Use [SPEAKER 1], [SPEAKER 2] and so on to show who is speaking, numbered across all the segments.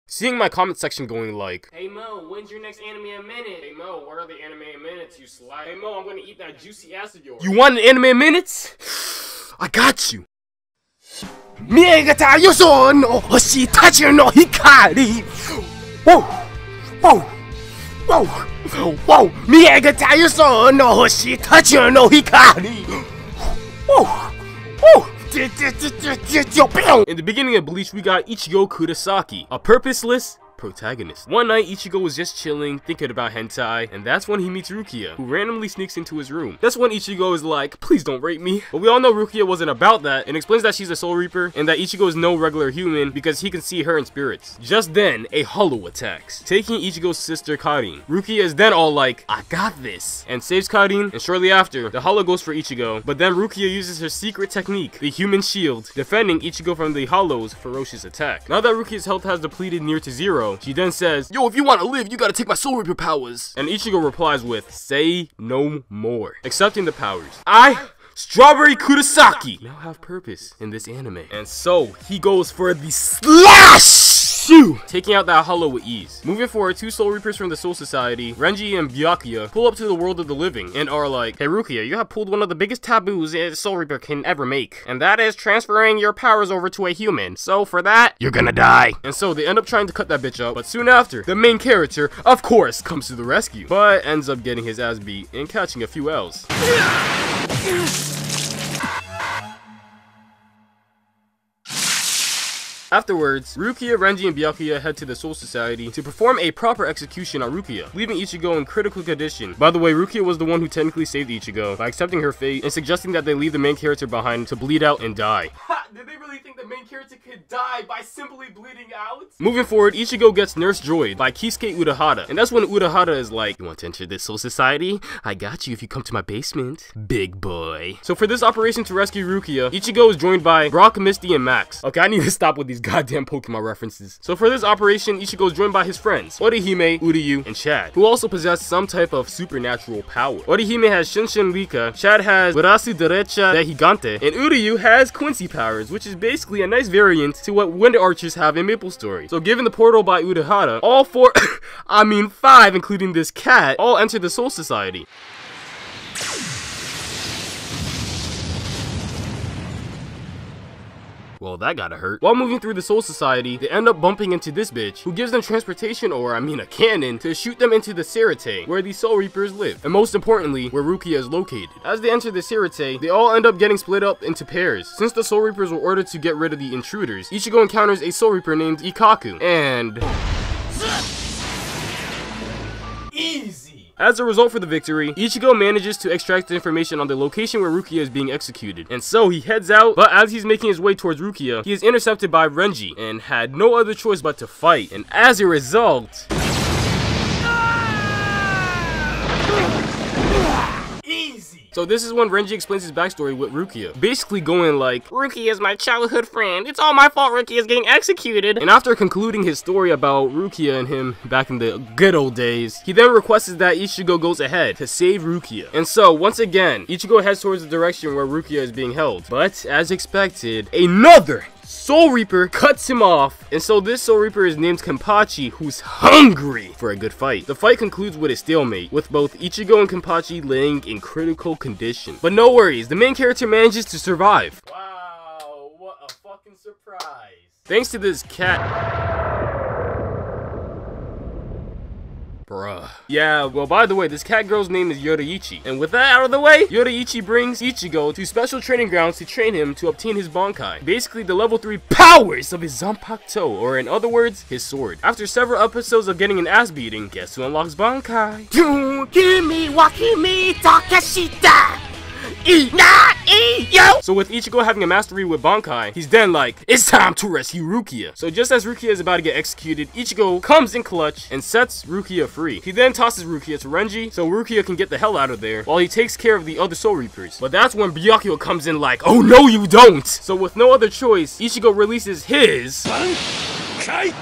[SPEAKER 1] Seeing my comment section going like,
[SPEAKER 2] "Hey Mo, when's your next anime a minute? Hey Mo, what are the anime a minutes, you slut? Hey Mo, I'm gonna eat that juicy ass of yours.
[SPEAKER 1] you want an anime minutes? I got you. 見えたよその星たちの光 Whoa! Whoa! Whoa! Whoa! 見えたよその星たちの光 Whoa! Whoa! In the beginning of Bleach, we got Ichigo Kurosaki, a purposeless protagonist. One night, Ichigo was just chilling, thinking about hentai, and that's when he meets Rukia, who randomly sneaks into his room. That's when Ichigo is like, please don't rape me. But we all know Rukia wasn't about that, and explains that she's a Soul Reaper, and that Ichigo is no regular human because he can see her in spirits. Just then, a hollow attacks, taking Ichigo's sister Karin. Rukia is then all like, I got this, and saves Karin, and shortly after, the hollow goes for Ichigo, but then Rukia uses her secret technique, the human shield, defending Ichigo from the hollow's ferocious attack. Now that Rukia's health has depleted near to zero, she then says, yo, if you want to live, you gotta take my Soul Reaper powers. And Ichigo replies with, say no more. Accepting the powers. Strawberry Kurosaki, now have purpose in this anime. And so, he goes for the slash! Taking out that hollow with ease. Moving forward, two Soul Reapers from the Soul Society, Renji and Byakuya, pull up to the world of the living and are like, hey Rukia, you have pulled one of the biggest taboos a Soul Reaper can ever make, and that is transferring your powers over to a human. So for that, you're gonna die. And so they end up trying to cut that bitch up, but soon after, the main character, of course, comes to the rescue, but ends up getting his ass beat and catching a few L's. Afterwards, Rukia, Renji, and Byakuya head to the Soul Society to perform a proper execution on Rukia, leaving Ichigo in critical condition. By the way, Rukia was the one who technically saved Ichigo by accepting her fate and suggesting that they leave the main character behind to bleed out and die. Did they really think the main character could die by simply bleeding out? Moving forward, Ichigo gets Nurse Droid by Kisuke Urahara, and that's when Urahara is like, you want to enter this Soul Society? I got you if you come to my basement, big boy. So for this operation to rescue Rukia, Ichigo is joined by Brock, Misty, and Max. Okay, I need to stop with these goddamn Pokemon references. So for this operation, Ichigo is joined by his friends, Orihime, Uryu, and Chad, who also possess some type of supernatural power. Orihime has Shinshin Rika, Chad has Brasu Derecha de Gigante, and Uryu has Quincy powers, which is basically a nice variant to what Wind Archers have in Maple Story. So given the portal by Urahara, all four, I mean 5, including this cat, all enter the Soul Society. Well, that gotta hurt. While moving through the Soul Society, they end up bumping into this bitch, who gives them transportation, or I mean a cannon, to shoot them into the Sirete, where the Soul Reapers live, and most importantly, where Rukia is located. As they enter the Sirete, they all end up getting split up into pairs. Since the Soul Reapers were ordered to get rid of the intruders, Ichigo encounters a Soul Reaper named Ikaku, and... easy! As a result for the victory, Ichigo manages to extract the information on the location where Rukia is being executed, and so he heads out, but as he's making his way towards Rukia, he is intercepted by Renji, and had no other choice but to fight, and as a result... easy! So this is when Renji explains his backstory with Rukia, basically going like, Rukia is my childhood friend, it's all my fault Rukia is getting executed. And after concluding his story about Rukia and him back in the good old days, he then requests that Ichigo goes ahead to save Rukia. And so once again, Ichigo heads towards the direction where Rukia is being held, but as expected, another Soul Reaper cuts him off, and so this Soul Reaper is named Kenpachi, who's hungry for a good fight. The fight concludes with a stalemate, with both Ichigo and Kenpachi laying in critical condition. But no worries, the main character manages to survive. Wow, what a fucking surprise. Thanks to this cat... Bruh. Yeah, well, by the way, this cat girl's name is Yoruichi. And with that out of the way, Yoruichi brings Ichigo to special training grounds to train him to obtain his Bankai. Basically, the level 3 powers of his Zanpakuto, or in other words, his sword. After several episodes of getting an ass beating, guess who unlocks Bankai? Yukimi Wakimi Takeshita! So with Ichigo having a mastery with Bankai, he's then like, it's time to rescue Rukia. So just as Rukia is about to get executed, Ichigo comes in clutch and sets Rukia free. He then tosses Rukia to Renji so Rukia can get the hell out of there while he takes care of the other Soul Reapers. But that's when Byakuya comes in like, oh no you don't! So with no other choice, Ichigo releases his Bankai!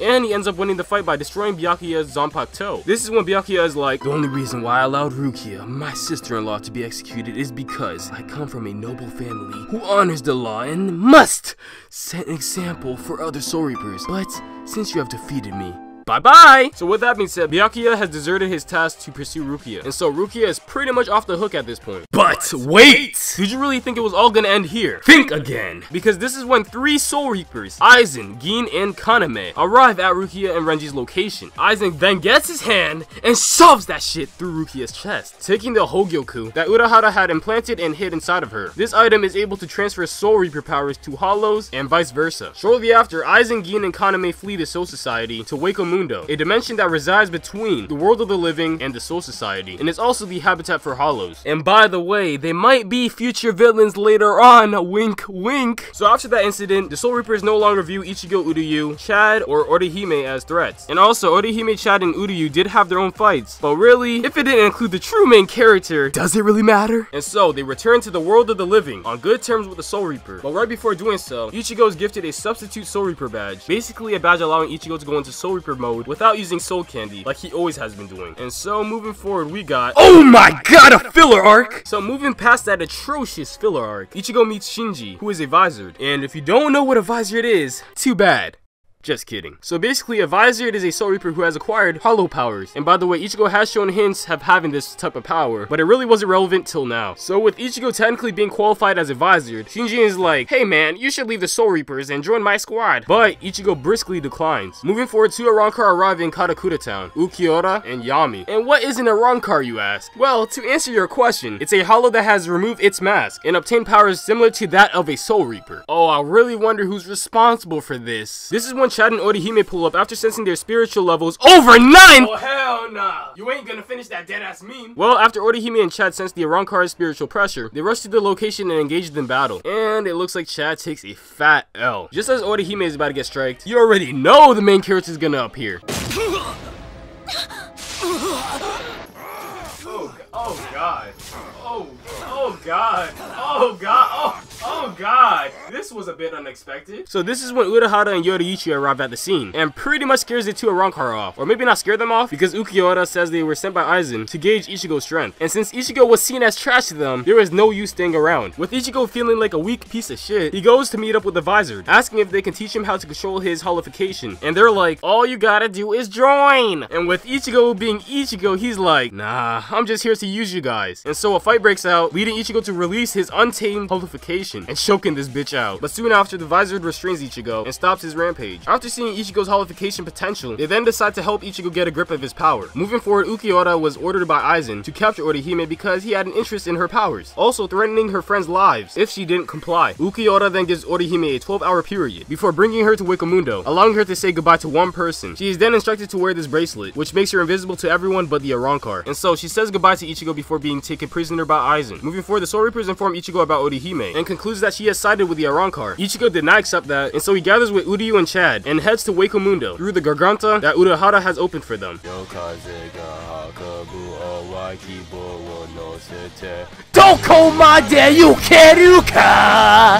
[SPEAKER 1] and he ends up winning the fight by destroying Byakuya's Zanpakuto. This is when Byakuya is like, the only reason why I allowed Rukia, my sister-in-law, to be executed is because I come from a noble family who honors the law and must set an example for other Soul Reapers. But since you have defeated me, bye-bye! So with that being said, Byakuya has deserted his task to pursue Rukia, and so Rukia is pretty much off the hook at this point. But wait! Did you really think it was all gonna end here? Think again! Because this is when 3 Soul Reapers, Aizen, Gin, and Kaname, arrive at Rukia and Renji's location. Aizen then gets his hand and shoves that shit through Rukia's chest, taking the Hogyoku that Urahara had implanted and hid inside of her. This item is able to transfer Soul Reaper powers to Hollows and vice versa. Shortly after, Aizen, Gin, and Kaname flee the Soul Society to Wako Mundo, a dimension that resides between the world of the living and the Soul Society, and is also the habitat for Hollows. And by the way, they might be future villains later on, wink wink. So after that incident, the Soul Reapers no longer view Ichigo, Uryu, Chad, or Orihime as threats. And also, Orihime, Chad, and Uryu did have their own fights, but really, if it didn't include the true main character, does it really matter? And so, they return to the world of the living, on good terms with the Soul Reaper. But right before doing so, Ichigo is gifted a substitute Soul Reaper badge, basically a badge allowing Ichigo to go into Soul Reaper mode without using soul candy like he always has been doing. And so moving forward, we got, oh my god, a filler arc! So moving past that atrocious filler arc, Ichigo meets Shinji, who is a Vizard. And if you don't know what a Vizard is, too bad. Just kidding. So basically, a Vizard is a Soul Reaper who has acquired hollow powers. And by the way, Ichigo has shown hints of having this type of power, but it really wasn't relevant till now. So with Ichigo technically being qualified as a Vizard, Shinji is like, hey man, you should leave the Soul Reapers and join my squad. But Ichigo briskly declines. Moving forward, 2 Arrancar arrive in Karakura Town, Ukiura and Yami. And what is an Arrancar, you ask? Well, to answer your question, it's a hollow that has removed its mask and obtained powers similar to that of a Soul Reaper. Oh, I really wonder who's responsible for this. This is when Chad and Orihime pull up after sensing their spiritual levels over 9!
[SPEAKER 2] Oh hell nah! You ain't gonna finish that dead-ass meme!
[SPEAKER 1] Well, after Orihime and Chad sense the Arrancar's spiritual pressure, they rush to the location and engage in battle. And it looks like Chad takes a fat L. Just as Orihime is about to get striked, you already know the main character is gonna appear.
[SPEAKER 2] Oh god. Oh god. Oh god. Oh god. This was a bit unexpected.
[SPEAKER 1] So this is when Urahara and Yoruichi arrive at the scene, and pretty much scares the 2 Arrancar off. Or maybe not scare them off, because Ukiura says they were sent by Aizen to gauge Ichigo's strength. And since Ichigo was seen as trash to them, there was no use staying around. With Ichigo feeling like a weak piece of shit, he goes to meet up with the Vizard, asking if they can teach him how to control his holification. And they're like, all you gotta do is join! And with Ichigo being Ichigo, he's like, nah, I'm just here to use you guys. And so a fight breaks out, leading Ichigo to release his untamed holification and choking this bitch out. But soon after, the Vizard restrains Ichigo and stops his rampage. After seeing Ichigo's holification potential, they then decide to help Ichigo get a grip of his power. Moving forward, Ukiura was ordered by Aizen to capture Orihime because he had an interest in her powers, also threatening her friends' lives if she didn't comply. Ukiura then gives Orihime a 12-hour period before bringing her to Wako Mundo, allowing her to say goodbye to one person. She is then instructed to wear this bracelet, which makes her invisible to everyone but the Arrancar. And so she says goodbye to Ichigo before being taken prisoner by Aizen. Moving forward, the Soul Reapers inform Ichigo about Orihime and concludes that she has sided with the Arrancar. Ichigo did not accept that, and so he gathers with Uryu and Chad and heads to Wako Mundo through the Garganta that Urahara has opened for them.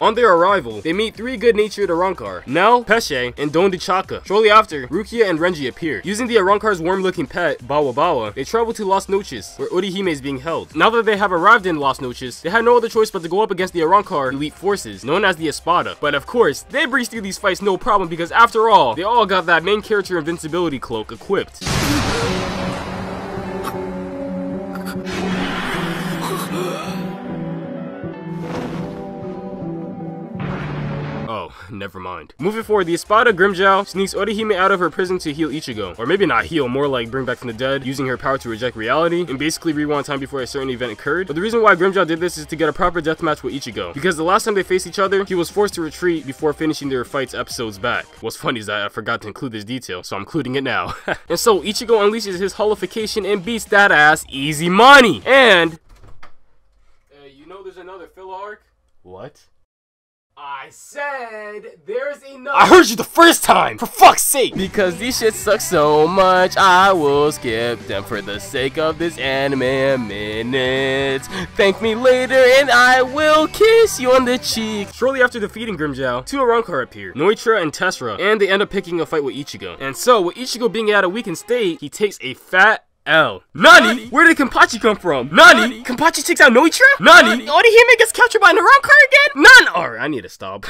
[SPEAKER 1] On their arrival, they meet 3 good-natured Arrancar, Nel, Pesce, and Don Chaka. Shortly after, Rukia and Renji appear. Using the Arrancar's worm-looking pet, Bawa Bawa, they travel to Las Noches, where Orihime is being held. Now that they have arrived in Las Noches, they had no other choice but to go up against the Arrancar elite forces, known as the Espada. But of course, they breeze through these fights no problem because after all, they all got that main character invincibility cloak equipped. Oh, never mind. Moving forward, the Espada Grimmjow sneaks Orihime out of her prison to heal Ichigo. Or maybe not heal, more like bring back from the dead, using her power to reject reality, and basically rewind time before a certain event occurred. But the reason why Grimmjow did this is to get a proper deathmatch with Ichigo, because the last time they faced each other, he was forced to retreat before finishing their fights episodes back. What's funny is that I forgot to include this detail, so I'm including it now. And so, Ichigo unleashes his holification and beats that ass easy money! And...
[SPEAKER 2] you know there's another filler arc?
[SPEAKER 1] What?
[SPEAKER 2] I said there's enough.
[SPEAKER 1] I heard you the first time! For fuck's sake! Because these shit suck so much, I will skip them for the sake of this anime minutes. Thank me later and I will kiss you on the cheek. Shortly after defeating Grimmjow, two Arrancar appear, Noitra and Tessera, and they end up picking a fight with Ichigo. And so, with Ichigo being at a weakened state, he takes a fat L. Nani? Where did Kenpachi come from? Nani? Kenpachi takes out Noitra? Nani? Orihime gets captured by an Arrancar again? None! Alright, I need to stop.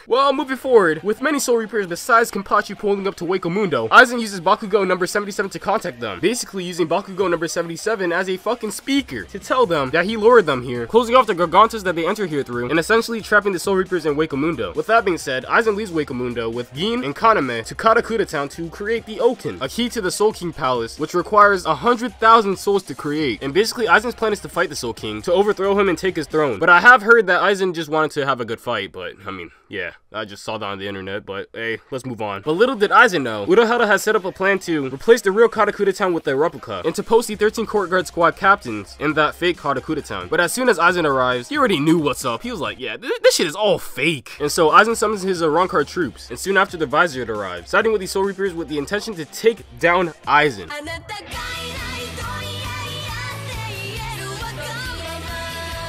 [SPEAKER 1] Well, moving forward, with many Soul Reapers besides Kenpachi pulling up to Wako Mundo, Aizen uses Bakugo number 77 to contact them, basically using Bakugo number 77 as a fucking speaker to tell them that he lured them here, closing off the Gargantas that they enter here through, and essentially trapping the Soul Reapers in Wako Mundo. With that being said, Aizen leaves Wako Mundo with Gin and Kaname to Karakura Town to create the Oken, a key to the Soul King Palace, which requires 100,000 souls to create. And basically, Aizen's plan is to fight the Soul King, to overthrow him and take his throne. But I have heard that Aizen just wanted to have a good fight, but I mean, yeah, I just saw that on the internet, but hey, let's move on. But little did Aizen know, Urahara has set up a plan to replace the real Karakura Town with a replica, and to post the 13 Court Guard Squad captains in that fake Karakura Town. But as soon as Aizen arrives, he already knew what's up. He was like, yeah, this shit is all fake. And so Aizen summons his Arrancar troops, and soon after the Vizier arrives, siding with the Soul Reapers with the intention to take down Aizen.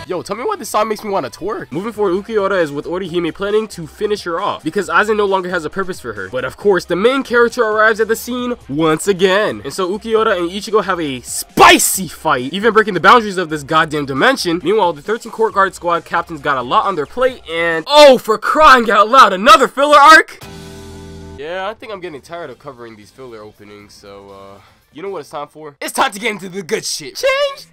[SPEAKER 1] Yo, tell me why this song makes me want to twerk. Moving forward, Ukiura is with Orihime planning to finish her off, because Aizen no longer has a purpose for her. But of course, the main character arrives at the scene once again. And so Ukiura and Ichigo have a spicy fight, even breaking the boundaries of this goddamn dimension. Meanwhile, the 13 Court Guard Squad captains got a lot on their plate, and oh, for crying out loud, another filler arc? Yeah, I think I'm getting tired of covering these filler openings, so you know what it's time for? It's time to get into the good shit. Change!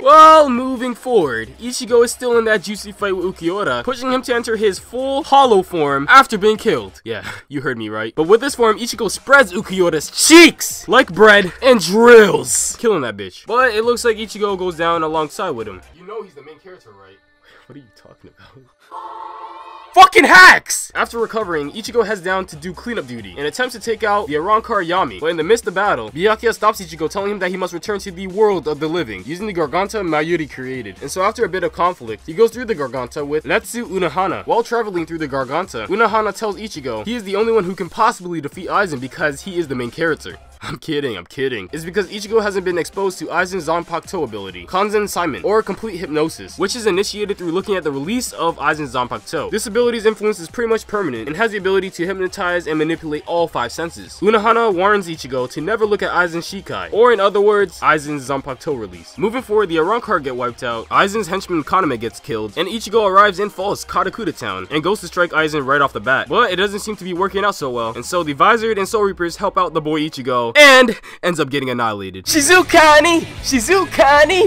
[SPEAKER 1] Well, moving forward, Ichigo is still in that juicy fight with Ukiura, pushing him to enter his full hollow form after being killed. Yeah, you heard me right. But with this form, Ichigo spreads Ukiura's cheeks like bread and drills, killing that bitch. But it looks like Ichigo goes down alongside with him. You know he's the main character, right? What are you talking about? Fucking hacks! After recovering, Ichigo heads down to do cleanup duty and attempts to take out the Arrancar Yami. But in the midst of battle, Byakuya stops Ichigo, telling him that he must return to the world of the living, using the Garganta Mayuri created. And so after a bit of conflict, he goes through the Garganta with Netsu Unohana. While traveling through the Garganta, Unohana tells Ichigo he is the only one who can possibly defeat Aizen because he is the main character. I'm kidding. It's because Ichigo hasn't been exposed to Aizen's Zanpakuto ability, Kanzen Simon, or complete hypnosis, which is initiated through looking at the release of Aizen's Zanpakuto. This ability's influence is pretty much permanent, and has the ability to hypnotize and manipulate all 5 senses. Unohana warns Ichigo to never look at Aizen's Shikai, or in other words, Aizen's Zanpakuto release. Moving forward, the Arrancar get wiped out, Aizen's henchman Kaname gets killed, and Ichigo arrives in false Karakura Town, and goes to strike Aizen right off the bat. But it doesn't seem to be working out so well, and so the Vizier and Soul Reapers help out the boy Ichigo, and ends up getting annihilated. Shizukani!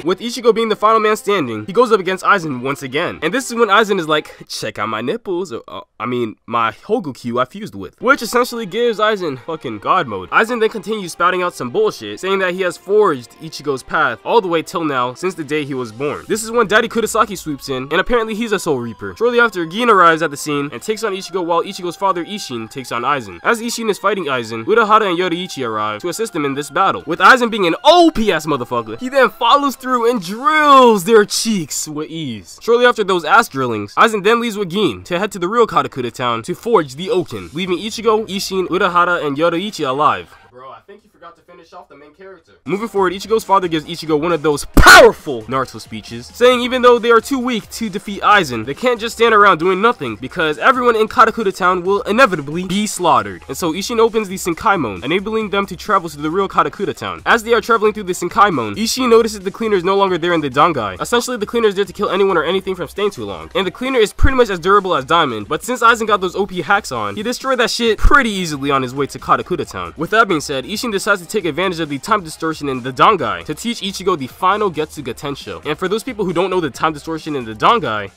[SPEAKER 1] With Ichigo being the final man standing, he goes up against Aizen once again. And this is when Aizen is like, check out my nipples, or I mean, my Hogukyu I fused with. Which essentially gives Aizen fucking god mode. Aizen then continues spouting out some bullshit, saying that he has forged Ichigo's path all the way till now, since the day he was born. This is when Daddy Kurosaki swoops in, and apparently he's a Soul Reaper. Shortly after, Gin arrives at the scene, and takes on Ichigo while Ichigo's father Ishin takes on Aizen. As Ishin is fighting Aizen, Urahara and Yoriichi arrive to assist him in this battle. With Aizen being an OP-ass motherfucker, he then follows through and drills their cheeks with ease. Shortly after those ass drillings, Aizen then leaves with Gin to head to the real Karakura Town to forge the Oken, leaving Ichigo, Ishin, Urahara, and Yoriichi alive. Bro, I think you forgot to finish off the main character. Moving forward, Ichigo's father gives Ichigo one of those powerful Naruto speeches, saying even though they are too weak to defeat Aizen, they can't just stand around doing nothing, because everyone in Karakura Town will inevitably be slaughtered. And so Ishin opens the Senkaimon, enabling them to travel to the real Karakura Town. As they are traveling through the Senkaimon, Ishin notices the cleaner is no longer there in the Dangai. Essentially, the cleaner is there to kill anyone or anything from staying too long. And the cleaner is pretty much as durable as Diamond, but since Aizen got those OP hacks on, he destroyed that shit pretty easily on his way to Karakura Town. With that being said, Ishin decides to take advantage of the time distortion in the Dangai to teach Ichigo the final Getsuga Tensho. And for those people who don't know the time distortion in the Dangai,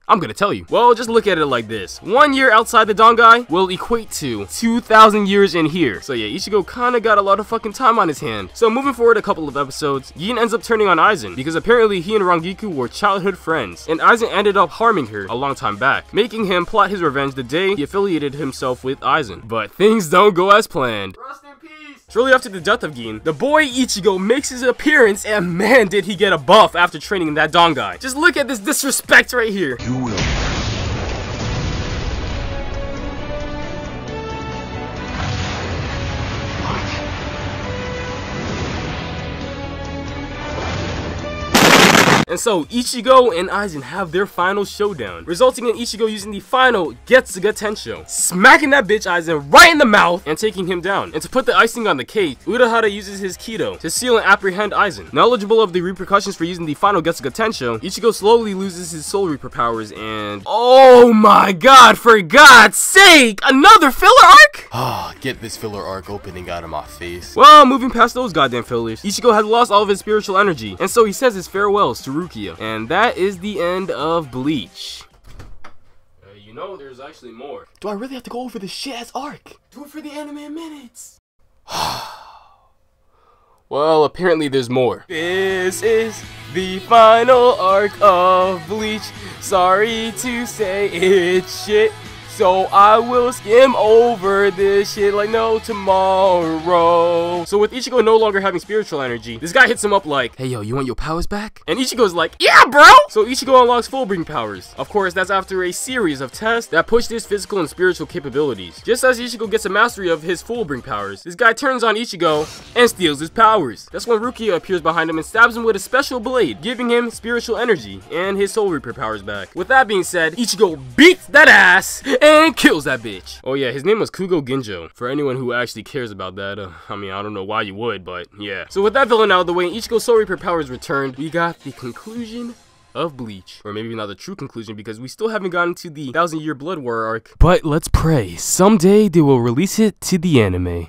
[SPEAKER 1] I'm gonna tell you. Well, just look at it like this. 1 year outside the Dangai will equate to 2,000 years in here. So yeah, Ichigo kinda got a lot of fucking time on his hand. So moving forward a couple of episodes, Gin ends up turning on Aizen, because apparently he and Rangiku were childhood friends, and Aizen ended up harming her a long time back, making him plot his revenge the day he affiliated himself with Aizen. But things don't go as planned.
[SPEAKER 2] Rest in peace!
[SPEAKER 1] Shortly after the death of Gin, the boy Ichigo makes his appearance, and man did he get a buff after training that Don guy. Just look at this disrespect right here.
[SPEAKER 3] You will.
[SPEAKER 1] And so, Ichigo and Aizen have their final showdown, resulting in Ichigo using the final Getsuga Tensho, smacking that bitch Aizen right in the mouth and taking him down. And to put the icing on the cake, Urahara uses his Kido to seal and apprehend Aizen. Knowledgeable of the repercussions for using the final Getsuga Tensho, Ichigo slowly loses his Soul Reaper powers and... Oh my god, for God's sake! Another filler arc?!
[SPEAKER 3] Ah, get this filler arc opening out of my face.
[SPEAKER 1] Well, moving past those goddamn fillers, Ichigo has lost all of his spiritual energy, and so he says his farewells to Rukia. And that is the end of Bleach.
[SPEAKER 2] You know, there's actually more.
[SPEAKER 3] Do I really have to go over this shit-ass arc?
[SPEAKER 2] Do it for the anime in minutes.
[SPEAKER 1] Well, apparently there's more. This is the final arc of Bleach. Sorry to say it's shit, so I will skim over this shit like no tomorrow. So with Ichigo no longer having spiritual energy, this guy hits him up like, hey yo, you want your powers back? And Ichigo's like, yeah bro! So Ichigo unlocks Fullbring powers. Of course, that's after a series of tests that pushed his physical and spiritual capabilities. Just as Ichigo gets a mastery of his Fullbring powers, this guy turns on Ichigo and steals his powers. That's when Rukia appears behind him and stabs him with a special blade, giving him spiritual energy and his Soul Reaper powers back. With that being said, Ichigo beats that ass and kills that bitch. Oh yeah, his name was Kugo Ginjo. For anyone who actually cares about that, I mean, I don't know why you would, but yeah. So with that villain out of the way and Ichigo's Soul Reaper powers returned, we got the conclusion of Bleach. Or maybe not the true conclusion because we still haven't gotten to the 1000-year Blood War arc. But let's pray, someday they will release it to the anime.